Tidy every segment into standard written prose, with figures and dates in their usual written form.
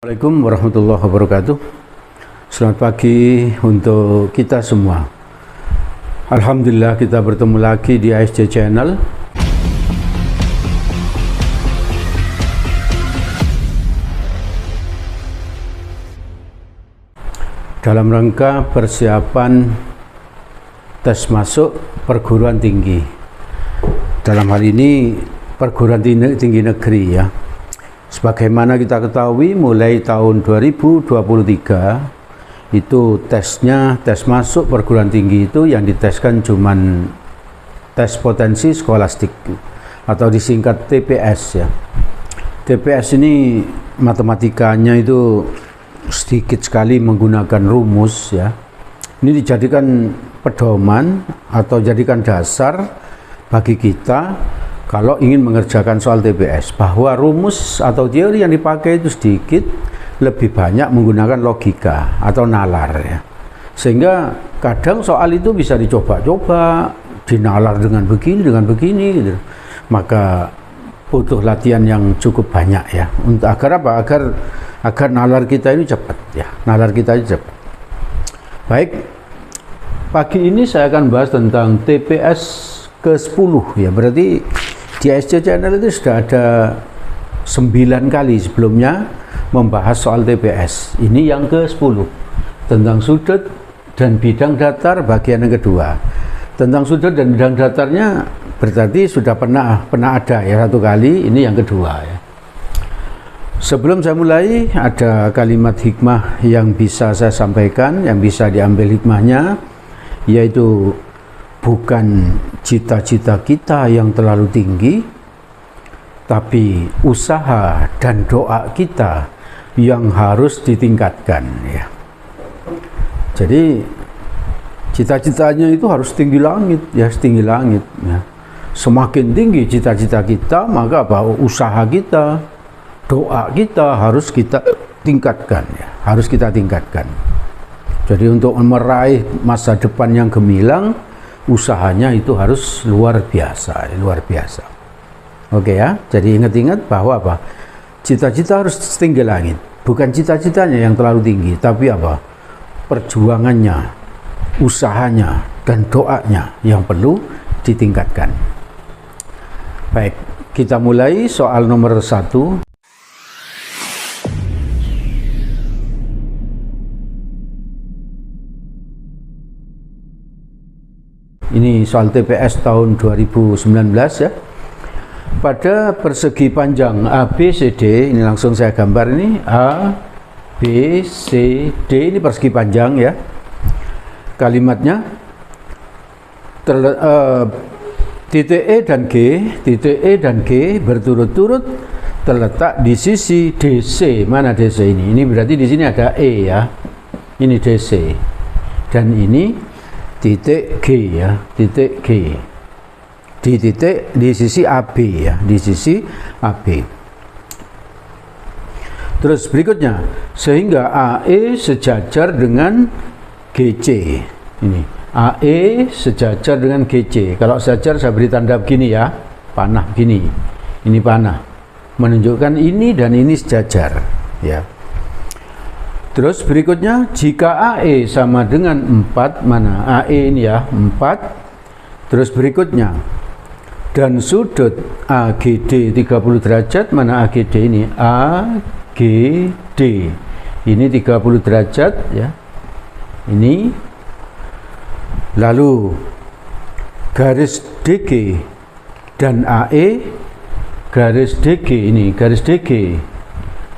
Assalamualaikum warahmatullahi wabarakatuh. Selamat pagi untuk kita semua. Alhamdulillah kita bertemu lagi di ASJ Channel. Dalam rangka persiapan tes masuk perguruan tinggi. Dalam hal ini perguruan tinggi negeri ya. Sebagaimana kita ketahui mulai tahun 2023 itu tes masuk perguruan tinggi itu yang diteskan cuman tes potensi skolastik atau disingkat TPS ya. TPS ini matematikanya itu sedikit sekali menggunakan rumus ya. Ini dijadikan pedoman atau jadikan dasar bagi kita kalau ingin mengerjakan soal TPS, bahwa rumus atau teori yang dipakai itu sedikit lebih banyak menggunakan logika atau nalar ya. Sehingga kadang soal itu bisa dicoba-coba, dinalar dengan begini gitu. Maka butuh latihan yang cukup banyak ya. Untuk agar apa? Agar nalar kita ini cepat ya. Nalar kita ini cepat. Baik. Pagi ini saya akan bahas tentang TPS ke-10 ya. Berarti di ASJ Channel itu sudah ada 9 kali sebelumnya membahas soal TPS. Ini yang ke-10 tentang sudut dan bidang datar bagian yang kedua. Tentang sudut dan bidang datarnya berarti sudah pernah ada ya satu kali, ini yang kedua ya. Sebelum saya mulai ada kalimat hikmah yang bisa saya sampaikan, yang bisa diambil hikmahnya, yaitu bukan cita-cita kita yang terlalu tinggi, tapi usaha dan doa kita yang harus ditingkatkan ya. Jadi cita-citanya itu harus tinggi langit ya, setinggi langit ya. Semakin tinggi cita-cita kita, maka apa? Usaha kita, doa kita harus kita tingkatkan ya, harus kita tingkatkan. Jadi untuk meraih masa depan yang gemilang, usahanya itu harus luar biasa, luar biasa. Oke ya, jadi ingat-ingat bahwa apa? Cita-cita harus setinggi langit. Bukan cita-citanya yang terlalu tinggi, tapi apa? Perjuangannya, usahanya, dan doanya yang perlu ditingkatkan. Baik, kita mulai soal nomor 1. Ini soal TPS tahun 2019 ya. Pada persegi panjang ABCD, ini langsung saya gambar ini ABCD, ini persegi panjang ya. Kalimatnya titik E dan G berturut-turut terletak di sisi DC. Mana DC ini? Ini berarti di sini ada E ya. Ini DC. Dan ini titik G ya, titik G di sisi AB ya, di sisi AB. Terus berikutnya, sehingga AE sejajar dengan GC. Ini AE sejajar dengan GC. Kalau sejajar saya beri tanda begini ya, panah begini. Ini panah menunjukkan ini dan ini sejajar ya. Terus berikutnya, jika AE sama dengan 4, mana AE ini ya, 4. Terus berikutnya, dan sudut AGD 30 derajat, mana AGD ini? AGD. Ini 30 derajat ya. Ini. Lalu garis DG dan AE, garis DG ini, garis DG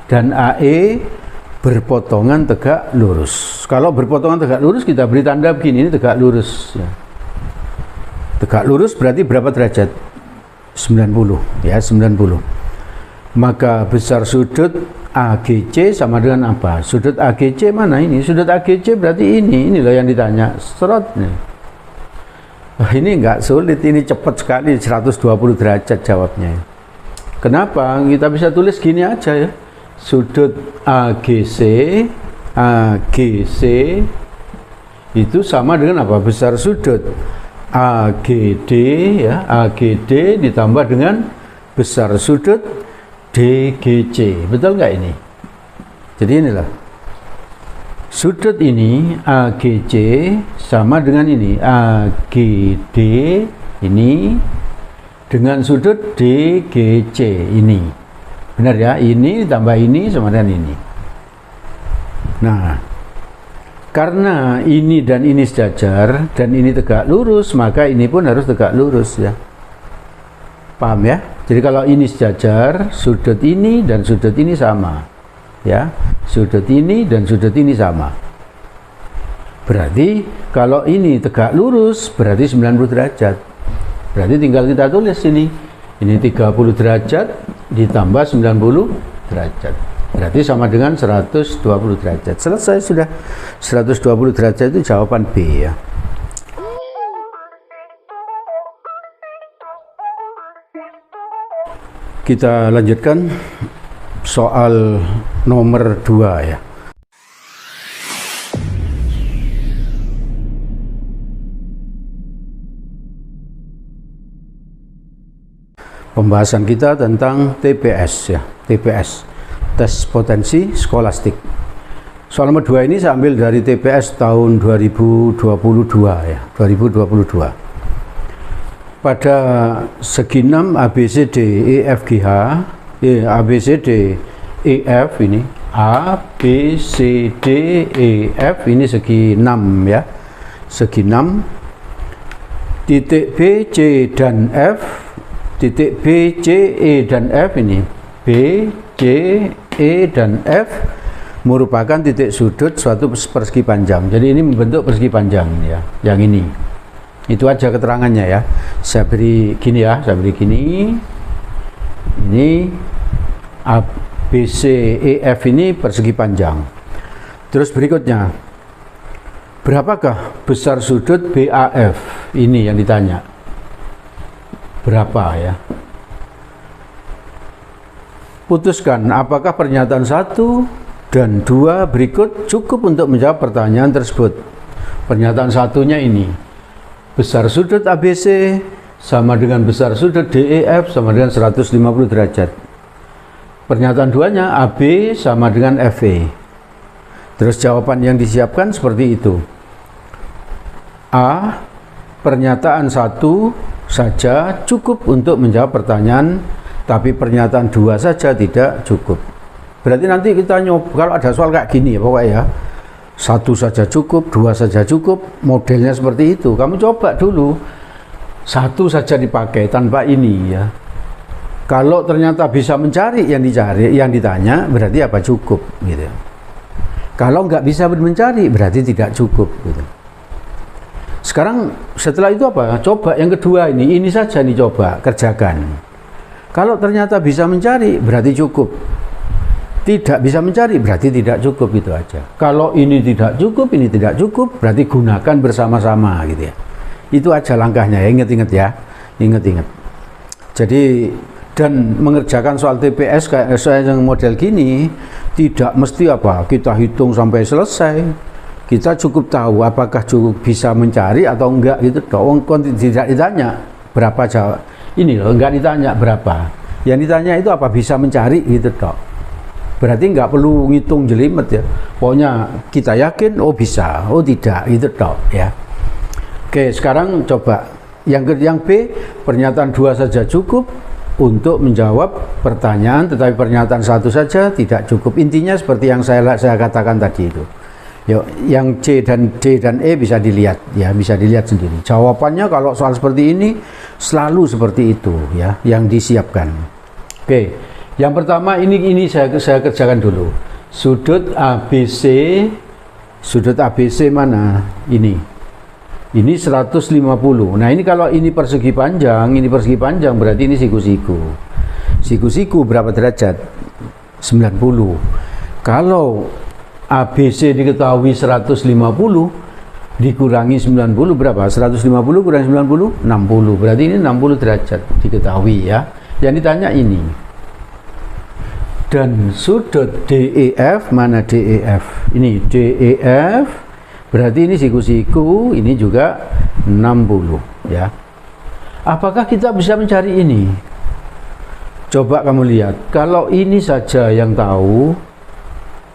dan AE berpotongan tegak lurus. Kalau berpotongan tegak lurus kita beri tanda begini, ini tegak lurus ya. Tegak lurus berarti berapa derajat? 90 ya, 90. Maka besar sudut AGC sama dengan apa? Sudut AGC mana ini? Sudut AGC berarti ini loh yang ditanya. Serot nih. Ini enggak sulit, ini cepat sekali, 120 derajat jawabnya. Kenapa? Kita bisa tulis gini aja ya. Sudut AGC itu sama dengan apa? Besar sudut AGD ya, AGD ditambah dengan besar sudut DGC. Betul nggak ini? Jadi inilah sudut ini AGC sama dengan ini AGD ini dengan sudut DGC ini. Benar ya? Ini tambah ini sama dengan ini. Nah, karena ini dan ini sejajar dan ini tegak lurus, maka ini pun harus tegak lurus ya. Paham ya? Jadi kalau ini sejajar, sudut ini dan sudut ini sama. Ya, sudut ini dan sudut ini sama. Berarti kalau ini tegak lurus berarti 90 derajat. Berarti tinggal kita tulis ini 30 derajat ditambah 90 derajat. Berarti sama dengan 120 derajat. Selesai sudah. 120 derajat itu jawaban B ya. Kita lanjutkan soal nomor 2 ya. Pembahasan kita tentang TPS ya, TPS, tes potensi skolastik. Soal nomor 2 ini saya ambil dari TPS tahun 2022 ya, 2022. Pada segi 6 ABCD EFGH, ABCD EF ini ABCD EF ini segi 6 ya, segi 6. Titik B, C dan F, titik B, C, E dan F ini B, C, E dan F merupakan titik sudut suatu persegi panjang. Jadi ini membentuk persegi panjang ya, yang ini. Itu aja keterangannya ya. Saya beri gini ya, saya beri gini. Ini ABCEF ini persegi panjang. Terus berikutnya, berapakah besar sudut BAF? Ini yang ditanya. Berapa ya? Putuskan apakah pernyataan 1 dan 2 berikut cukup untuk menjawab pertanyaan tersebut. Pernyataan satunya ini. Besar sudut ABC sama dengan besar sudut DEF sama dengan 150 derajat. Pernyataan 2-nya AB sama dengan FE. Terus jawaban yang disiapkan seperti itu. A. Pernyataan 1 saja cukup untuk menjawab pertanyaan, tapi pernyataan 2 saja tidak cukup. Berarti nanti kita nyoba, kalau ada soal kayak gini ya pokoknya ya. 1 saja cukup, 2 saja cukup, modelnya seperti itu. Kamu coba dulu, 1 saja dipakai tanpa ini ya. Kalau ternyata bisa mencari yang dicari, yang ditanya, berarti apa cukup gitu. Kalau nggak bisa mencari, berarti tidak cukup gitu. Sekarang setelah itu apa? Coba yang kedua ini saja nih coba kerjakan. Kalau ternyata bisa mencari, berarti cukup. Tidak bisa mencari berarti tidak cukup, itu aja. Kalau ini tidak cukup, ini tidak cukup, berarti gunakan bersama-sama gitu ya. Itu aja langkahnya ya, ingat-ingat ya. Ingat-ingat. Jadi dan mengerjakan soal TPS kayak yang model gini tidak mesti apa kita hitung sampai selesai. Kita cukup tahu apakah cukup bisa mencari atau enggak gitu. Dong tidak ditanya berapa jawab. Ini loh enggak ditanya berapa. Yang ditanya itu apa bisa mencari gitu dong. Berarti nggak perlu ngitung jelimet ya. Pokoknya kita yakin, oh bisa, oh tidak, gitu toh ya. Oke, sekarang coba yang B, pernyataan 2 saja cukup untuk menjawab pertanyaan, tetapi pernyataan 1 saja tidak cukup. Intinya seperti yang saya katakan tadi itu. Yuk, yang C dan D dan E bisa dilihat ya, bisa dilihat sendiri. Jawabannya kalau soal seperti ini selalu seperti itu ya, yang disiapkan. Oke. Yang pertama ini saya kerjakan dulu. Sudut ABC mana? Ini 150. Nah ini kalau ini persegi panjang berarti ini siku-siku. Siku-siku berapa derajat? 90. Kalau ABC diketahui 150 dikurangi 90 berapa? 150 kurangi 90? 60. Berarti ini 60 derajat diketahui ya. Yang ditanya ini. Dan sudut DEF, mana DEF? Ini DEF, berarti ini siku-siku, ini juga 60 ya. Apakah kita bisa mencari ini? Coba kamu lihat, kalau ini saja yang tahu,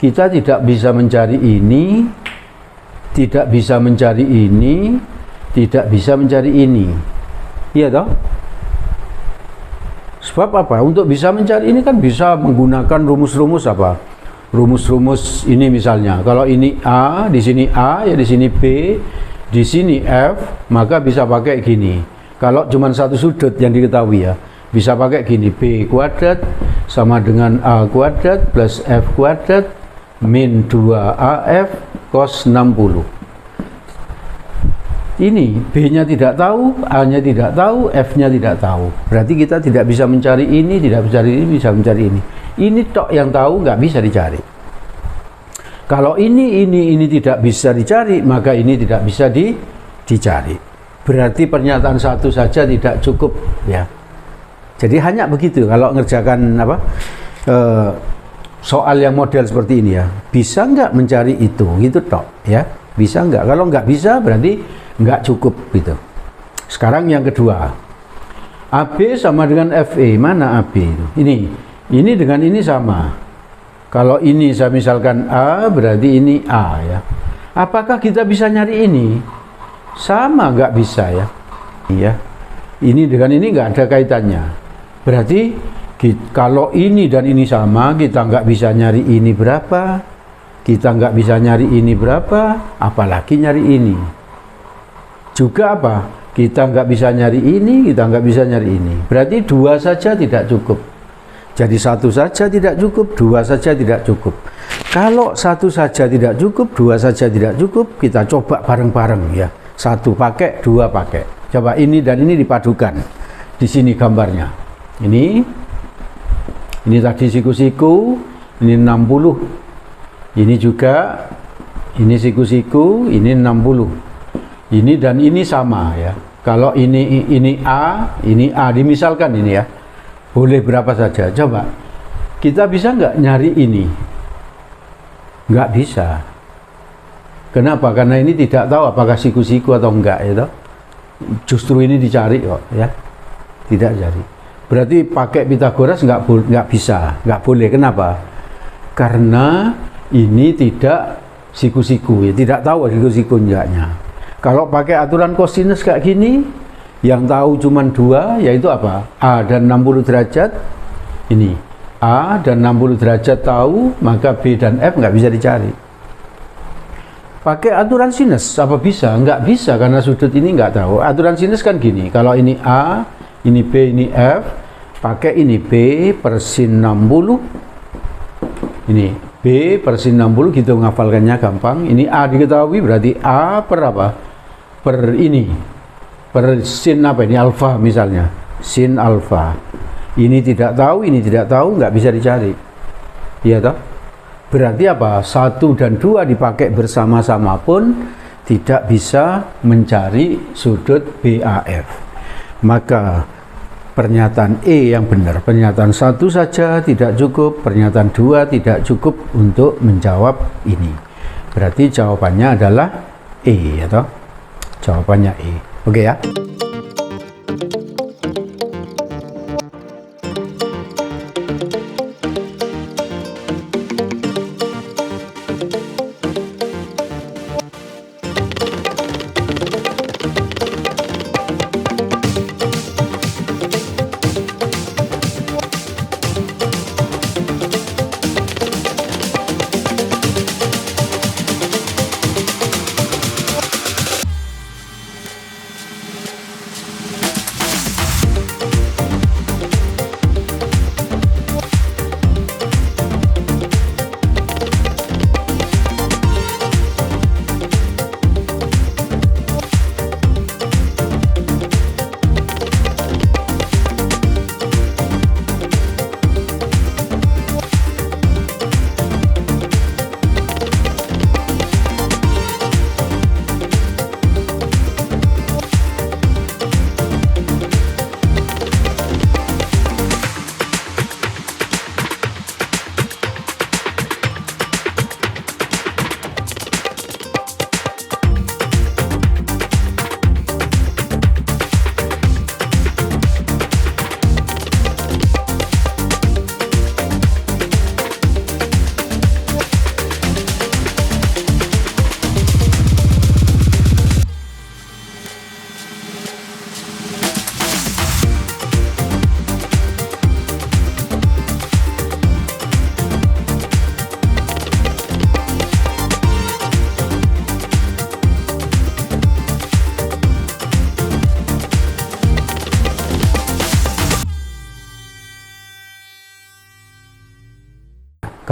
kita tidak bisa mencari ini, tidak bisa mencari ini, tidak bisa mencari ini. Iya toh? Sebab apa? Untuk bisa mencari ini kan bisa menggunakan rumus-rumus apa? Rumus-rumus ini misalnya. Kalau ini A, di sini A, ya di sini B, di sini F, maka bisa pakai gini. Kalau cuma satu sudut yang diketahui ya, bisa pakai gini. B kuadrat sama dengan A kuadrat plus F kuadrat min 2AF cos 60. Ini B-nya tidak tahu, A-nya tidak tahu, F-nya tidak tahu. Berarti kita tidak bisa mencari ini, tidak bisa mencari ini, bisa mencari ini. Ini tok yang tahu, nggak bisa dicari. Kalau ini tidak bisa dicari, maka ini tidak bisa dicari. Berarti pernyataan satu saja tidak cukup, ya. Jadi hanya begitu. Kalau ngerjakan apa soal yang model seperti ini ya, bisa nggak mencari itu, gitu tok, ya. Bisa nggak? Kalau nggak bisa, berarti nggak cukup gitu. Sekarang yang kedua, AB sama dengan FE. Mana AB itu? Ini dengan ini sama. Kalau ini saya misalkan A, berarti ini A ya. Apakah kita bisa nyari ini? Sama, nggak bisa ya. Iya. Ini dengan ini nggak ada kaitannya. Berarti kalau ini dan ini sama, kita nggak bisa nyari ini berapa, kita nggak bisa nyari ini berapa, apalagi nyari ini. Juga apa? Kita nggak bisa nyari ini, kita nggak bisa nyari ini. Berarti dua saja tidak cukup. Jadi satu saja tidak cukup, dua saja tidak cukup. Kalau satu saja tidak cukup, dua saja tidak cukup, kita coba bareng-bareng ya. Satu pakai, dua pakai. Coba ini dan ini dipadukan. Di sini gambarnya. Ini tadi siku-siku, ini 60. Ini juga, ini siku-siku, ini 60. Ini dan ini sama ya. Kalau ini A dimisalkan ini ya. Boleh berapa saja. Coba kita bisa nggak nyari ini? Nggak bisa. Kenapa? Karena ini tidak tahu apakah siku-siku atau enggak ya. Justru ini dicari kok ya. Tidak cari. Berarti pakai Pitagoras nggak bisa, nggak boleh. Kenapa? Karena ini tidak siku-siku ya. Tidak tahu siku-siku enggaknya. Kalau pakai aturan kosinus kayak gini, yang tahu cuma dua, yaitu apa? A dan 60 derajat. Ini A dan 60 derajat tahu, maka B dan F nggak bisa dicari. Pakai aturan sinus, apa bisa? Nggak bisa, karena sudut ini nggak tahu. Aturan sinus kan gini, kalau ini A, ini B, ini F, pakai ini B per sin 60. Ini B per sin 60, gitu ngafalkannya gampang. Ini A diketahui, berarti A per apa? Per ini, per sin apa ini, alfa misalnya, sin alfa. Ini tidak tahu, ini tidak tahu, nggak bisa dicari. Iya toh? Berarti apa? 1 dan 2 dipakai bersama-sama pun tidak bisa mencari sudut BAF. Maka pernyataan E yang benar. Pernyataan 1 saja tidak cukup, pernyataan 2 tidak cukup untuk menjawab ini. Berarti jawabannya adalah E, ya toh? Jawabannya E. Oke ya.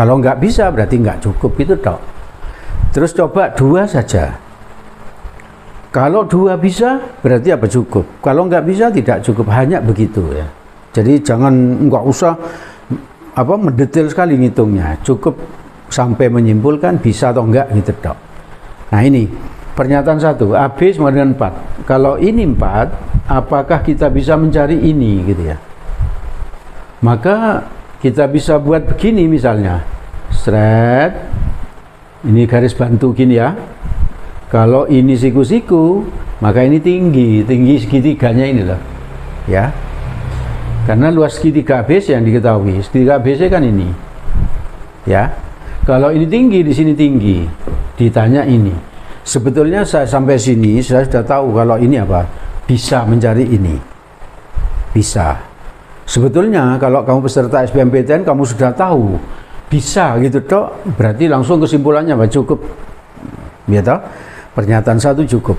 Kalau nggak bisa berarti nggak cukup itu tok. Terus coba 2 saja. Kalau 2 bisa berarti apa cukup. Kalau nggak bisa tidak cukup, hanya begitu ya. Jadi jangan nggak usah mendetail sekali ngitungnya. Cukup sampai menyimpulkan bisa atau enggak gitu tok. Nah ini pernyataan 1, AB sama dengan 4. Kalau ini 4, apakah kita bisa mencari ini gitu ya. Maka kita bisa buat begini misalnya. Sret. Ini garis bantu gini ya. Kalau ini siku-siku, maka ini tinggi segitiganya ini loh. Ya. Karena luas segitiga ABC yang diketahui. Segitiga ABC kan ini. Ya. Kalau ini tinggi, di sini tinggi. Ditanya ini. Sebetulnya saya sampai sini saya sudah tahu kalau ini apa? Bisa mencari ini. Bisa. Sebetulnya kalau kamu peserta SBMPTN kamu sudah tahu bisa gitu toh, berarti langsung kesimpulannya apa? Cukup. Ya toh? Pernyataan 1 cukup.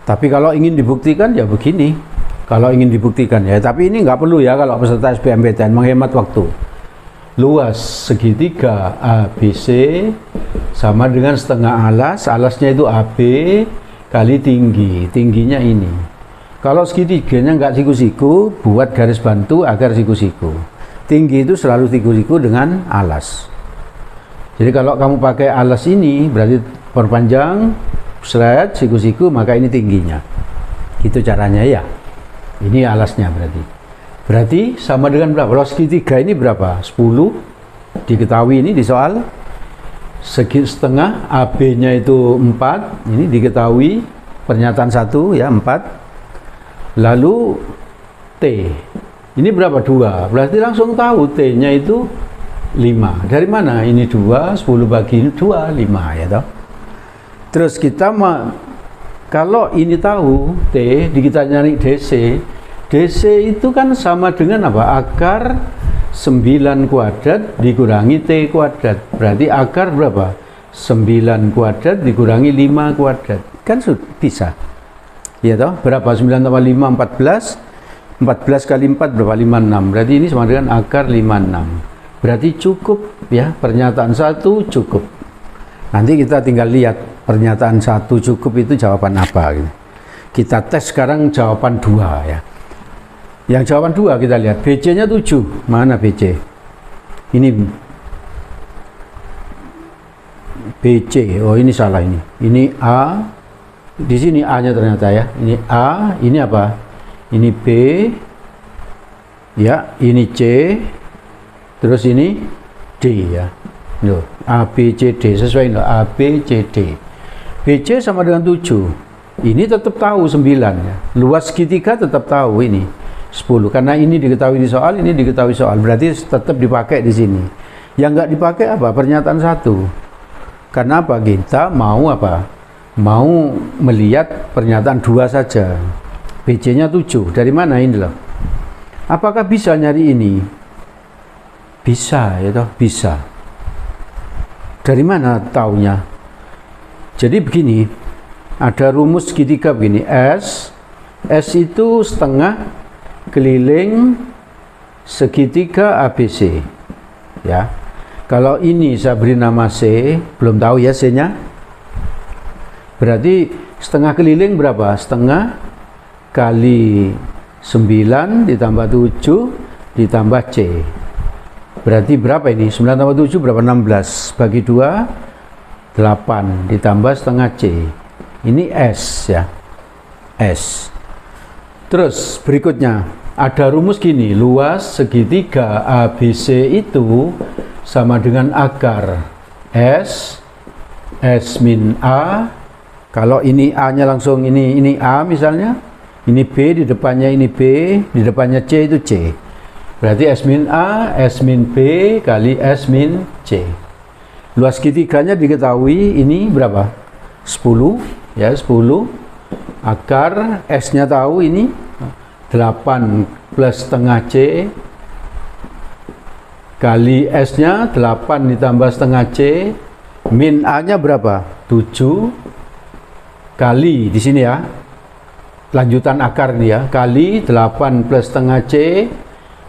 Tapi kalau ingin dibuktikan ya begini. Kalau ingin dibuktikan ya, tapi ini nggak perlu ya kalau peserta SBMPTN, menghemat waktu. Luas segitiga ABC sama dengan setengah alas, alasnya itu AB kali tingginya ini. Kalau segitiganya nggak siku-siku, buat garis bantu agar siku-siku. Tinggi itu selalu siku-siku dengan alas. Jadi kalau kamu pakai alas ini, berarti perpanjang, seret, siku-siku, maka ini tingginya. Itu caranya ya. Ini alasnya berarti. Berarti sama dengan berapa? Kalau segitiga ini berapa? 10. Diketahui ini di soal. Setengah, AB-nya itu 4. Ini diketahui pernyataan 1 ya, 4. Lalu T. Ini berapa? 2. Berarti langsung tahu T-nya itu 5. Dari mana? Ini 2, 10 bagi 2, 5 ya toh. Terus kita kalau ini tahu T, kita nyari DC. DC itu kan sama dengan apa? Akar 9 kuadrat dikurangi T kuadrat. Berarti akar berapa? 9 kuadrat dikurangi 5 kuadrat. Kan bisa. Ya toh? Berapa? 9 tambah 5, 14. 14 kali 4 berapa? 56. Berarti ini sama dengan akar 56. Berarti cukup ya. Pernyataan 1 cukup. Nanti kita tinggal lihat pernyataan 1 cukup itu jawaban apa gitu. Kita tes sekarang jawaban 2 ya. Yang jawaban 2 kita lihat, BC-nya 7. Mana BC? Ini BC. Oh, ini salah ini. Ini A. Di sini A-nya ternyata ya. Ini A, ini apa? Ini B. Ya, ini C. Terus ini D ya. Loh, A, B, C, D. Sesuai loh, A, B, C, D. BC sama dengan 7. Ini tetap tahu 9 ya. Luas segitiga tetap tahu ini 10. Karena ini diketahui di soal, ini diketahui soal. Berarti tetap dipakai di sini. Yang nggak dipakai apa? Pernyataan 1. Karena apa? Kita mau apa? Mau melihat pernyataan 2 saja. BC-nya 7. Dari mana ini loh? Apakah bisa nyari ini? Bisa ya toh? Bisa. Dari mana taunya? Jadi begini, ada rumus segitiga begini, S itu setengah keliling segitiga ABC ya. Kalau ini saya beri nama C, belum tahu ya C-nya, berarti setengah keliling berapa? Setengah kali 9 ditambah 7 ditambah C, berarti berapa ini? 9 tambah 7 berapa? 16 bagi 2 8 ditambah setengah C. Ini S ya, S. Terus berikutnya ada rumus gini, luas segitiga ABC itu sama dengan akar S min A. Kalau ini A-nya langsung ini A misalnya, ini B, di depannya ini B, di depannya C itu C. Berarti S min A, S min B kali S min C. Luas segitiganya diketahui ini berapa? 10 ya, 10. Akar S-nya tahu ini 8 plus setengah C kali S-nya 8 ditambah setengah C min A-nya berapa? 7 kali di sini ya, lanjutan akar ini ya, kali 8 plus setengah C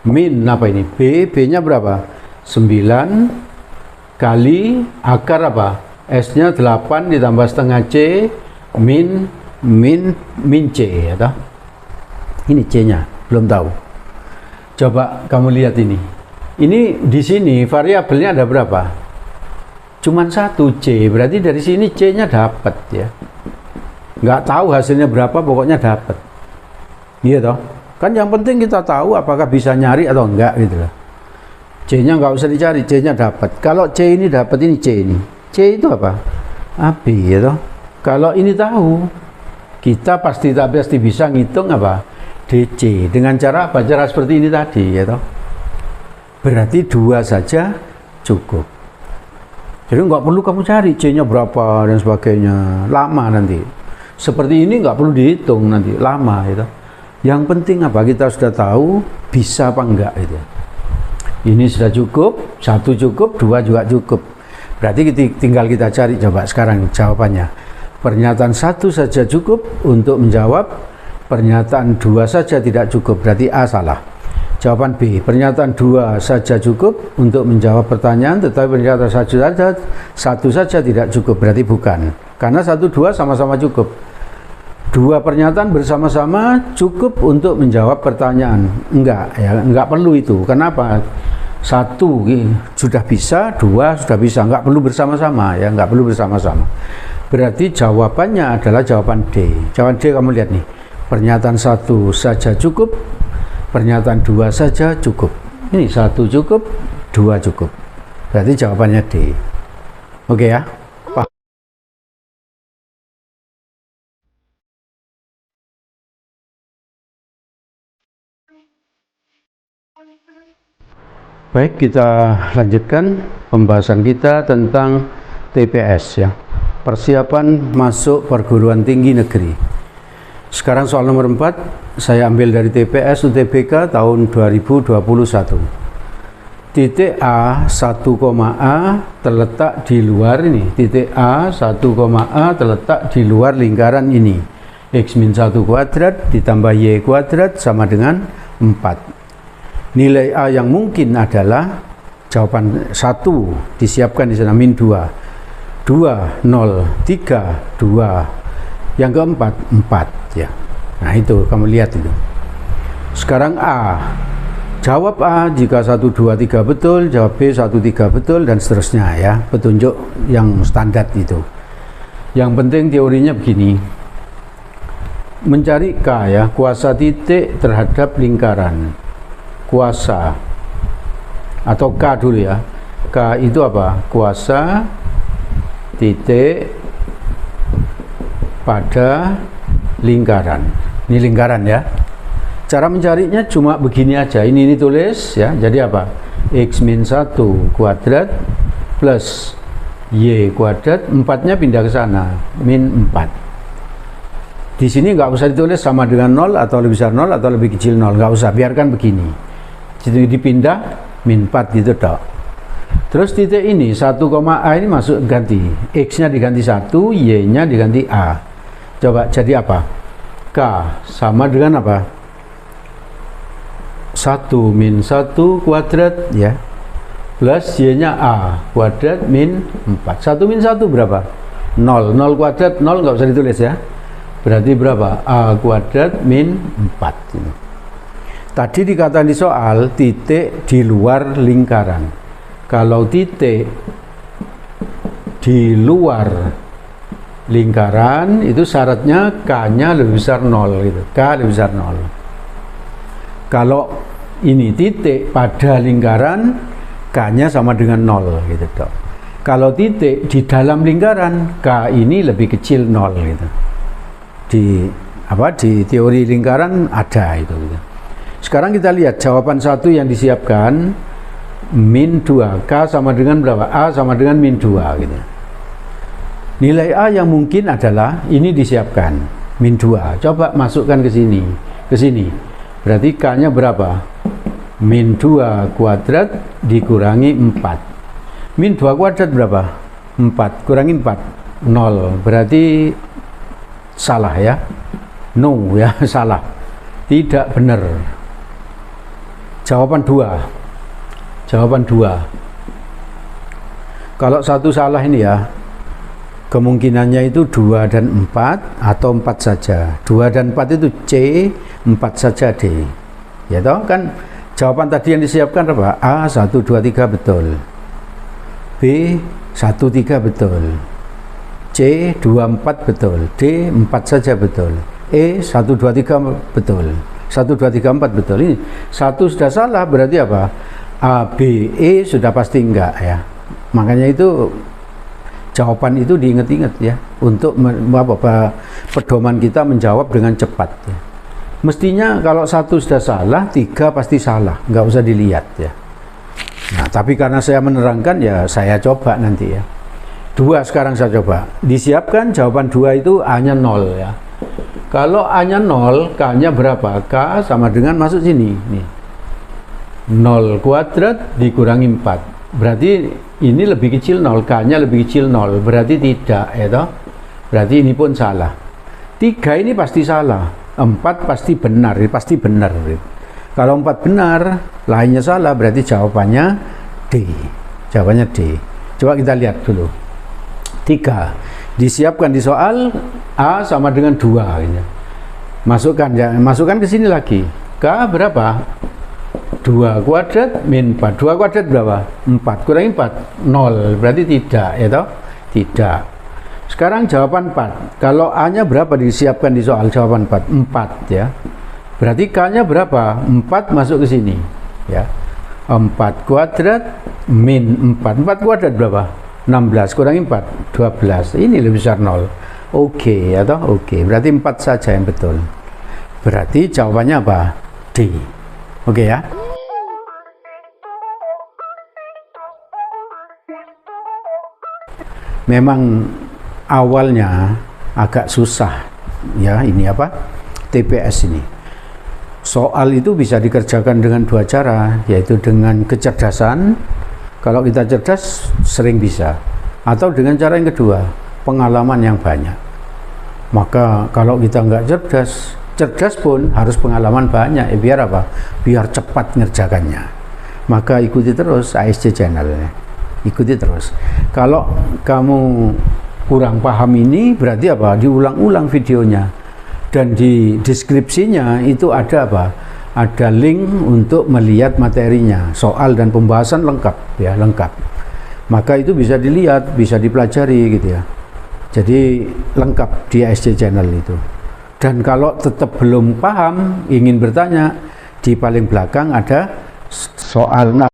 min apa ini? B, B-nya berapa? 9 kali akar apa? S-nya 8 ditambah setengah C min C ya toh. Ini C-nya, belum tahu. Coba kamu lihat ini. Ini di sini variabelnya ada berapa? Cuman 1 C, berarti dari sini C-nya dapat ya. Nggak tahu hasilnya berapa, pokoknya dapat. Iya toh? Kan yang penting kita tahu apakah bisa nyari atau enggak gitu loh. C-nya nggak usah dicari, C-nya dapat. Kalau C ini dapat, ini C ini. C itu apa? AB ya toh. Kalau ini tahu, kita pasti bisa ngitung apa? DC. Dengan cara apa? Cara seperti ini tadi ya toh. Berarti 2 saja cukup. Jadi nggak perlu kamu cari C-nya berapa dan sebagainya. Lama nanti. Seperti ini nggak perlu dihitung nanti. Lama gitu. Yang penting apa? Kita sudah tahu bisa apa enggak itu. Ini sudah cukup, 1 cukup, 2 juga cukup. Berarti tinggal kita cari coba sekarang jawabannya. Pernyataan 1 saja cukup untuk menjawab, pernyataan 2 saja tidak cukup, berarti A salah. Jawaban B, pernyataan 2 saja cukup untuk menjawab pertanyaan, tetapi pernyataan 1 saja tidak cukup, berarti bukan. Karena 1, 2 sama-sama cukup. 2 pernyataan bersama-sama cukup untuk menjawab pertanyaan. Enggak, ya, enggak perlu itu. Kenapa? 1 sudah bisa, 2 sudah bisa, enggak perlu bersama-sama ya, enggak perlu bersama-sama. Berarti jawabannya adalah jawaban D. Jawaban D kamu lihat nih. Pernyataan 1 saja cukup, pernyataan 2 saja cukup. Ini 1 cukup, 2 cukup. Berarti jawabannya D. Oke ya. Baik, kita lanjutkan pembahasan kita tentang TPS ya. Persiapan masuk perguruan tinggi negeri. Sekarang soal nomor 4 saya ambil dari TPS UTBK tahun 2021. Titik A 1,A terletak di luar ini. Titik A 1,A terletak di luar lingkaran ini. X-1 kuadrat ditambah Y kuadrat sama dengan 4. Nilai A yang mungkin adalah jawaban 1 disiapkan di sana min 2. 2, 0, 3, 2. Yang keempat, 4 ya. Nah itu kamu lihat itu. Sekarang A. Jawab A jika 1, 2, 3 betul, jawab B 1, 3 betul dan seterusnya ya. Petunjuk yang standar itu. Yang penting teorinya begini. Mencari K ya, kuasa titik terhadap lingkaran. Kuasa atau K dulu ya. K itu apa? Kuasa titik pada lingkaran. Ini lingkaran ya. Cara mencarinya cuma begini aja. Ini tulis ya. Jadi apa? X-1 kuadrat plus Y kuadrat. 4-nya pindah ke sana. Min 4. Di sini nggak usah ditulis sama dengan 0 atau lebih besar 0 atau lebih kecil 0. Nggak usah. Biarkan begini. Jadi dipindah min 4 gitu dok. Terus titik ini 1, A ini masuk ganti. X-nya diganti 1, Y-nya diganti A. Coba jadi apa? K sama dengan apa? 1 min 1 kuadrat ya. Plus Y-nya A kuadrat min 4. 1 min 1 berapa? 0. 0 kuadrat 0 nggak usah ditulis ya. Berarti berapa? A kuadrat min 4. Tadi dikatakan di soal titik di luar lingkaran. Kalau titik di luar lingkaran itu syaratnya K-nya lebih besar 0 gitu. K lebih besar 0. Kalau ini titik pada lingkaran, K-nya sama dengan 0 gitu dok. Kalau titik di dalam lingkaran, K ini lebih kecil 0 gitu. Di teori lingkaran ada itu gitu. Sekarang kita lihat jawaban 1 yang disiapkan min 2. K sama dengan berapa? A sama dengan min 2 gitu. Nilai A yang mungkin adalah ini disiapkan min 2. Coba masukkan ke sini. Ke sini. Berarti K-nya berapa? Min 2 kuadrat dikurangi 4. Min 2 kuadrat berapa? 4 kurangi 4. 0. Berarti salah ya. No ya, salah. Tidak benar. Jawaban 2. jawaban 2. Kalau satu salah ini ya, kemungkinannya itu 2 dan 4 atau 4 saja. 2 dan 4 itu C, 4 saja D. Ya toh, kan jawaban tadi yang disiapkan apa? A 1 2 3 betul. B 1 3 betul. C 2 4 betul. D 4 saja betul. E 1 2 3 betul. 1 2 3 4 betul. Ini satu sudah salah, berarti apa? A B E sudah pasti enggak ya. Makanya itu jawaban itu diingat-ingat ya, untuk pedoman kita menjawab dengan cepat ya. Mestinya kalau satu sudah salah, 3 pasti salah, nggak usah dilihat ya. Nah, tapi karena saya menerangkan ya, saya coba nanti ya. 2 sekarang saya coba. Disiapkan jawaban 2 itu A-nya 0 ya. Kalau A-nya 0, K-nya berapa? K sama dengan masuk sini nih. 0 kuadrat dikurangi 4. Berarti ini lebih kecil 0, K-nya lebih kecil 0, berarti tidak ya toh? Berarti ini pun salah. 3 ini pasti salah, 4 pasti benar, pasti benar. Kalau 4 benar, lainnya salah, berarti jawabannya D. Jawabannya D. Coba kita lihat dulu. 3 disiapkan di soal, A sama dengan 2 gitu. Masukkan ya, masukkan ke sini lagi. K berapa? 2 kuadrat min 4. 2 kuadrat berapa? 4 kurangi 4 0, berarti tidak ya toh? Tidak. Sekarang jawaban 4. Kalau A nya berapa disiapkan di soal jawaban 4? 4 ya. Berarti K nya berapa? 4 masuk ke sini ya. 4 kuadrat min 4. 4 kuadrat berapa? 16 kurangi 4 12. Ini lebih besar 0. Oke ya toh? Oke. Berarti 4 saja yang betul. Berarti jawabannya apa? D. Oke ya. Memang awalnya agak susah ya, ini apa? TPS ini. Soal itu bisa dikerjakan dengan 2 cara, yaitu dengan kecerdasan. Kalau kita cerdas sering bisa, atau dengan cara yang kedua, pengalaman yang banyak. Maka kalau kita nggak cerdas pun harus pengalaman banyak ya, biar apa? Biar cepat ngerjakannya. Maka ikuti terus ASC channel. Ikuti terus. Kalau kamu kurang paham ini, berarti apa? Diulang-ulang videonya. Dan di deskripsinya itu ada apa? Ada link untuk melihat materinya, soal dan pembahasan lengkap ya, lengkap. Maka itu bisa dilihat, bisa dipelajari gitu ya. Jadi lengkap di ASC channel itu. Dan kalau tetap belum paham, ingin bertanya, di paling belakang ada soal.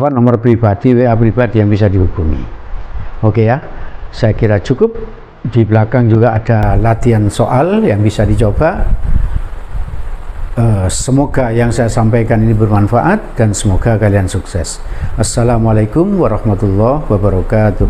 Nomor pribadi, WA pribadi yang bisa dihubungi. Oke ya, saya kira cukup. Di belakang juga ada latihan soal yang bisa dicoba. Semoga yang saya sampaikan ini bermanfaat dan semoga kalian sukses. Assalamualaikum warahmatullahi wabarakatuh.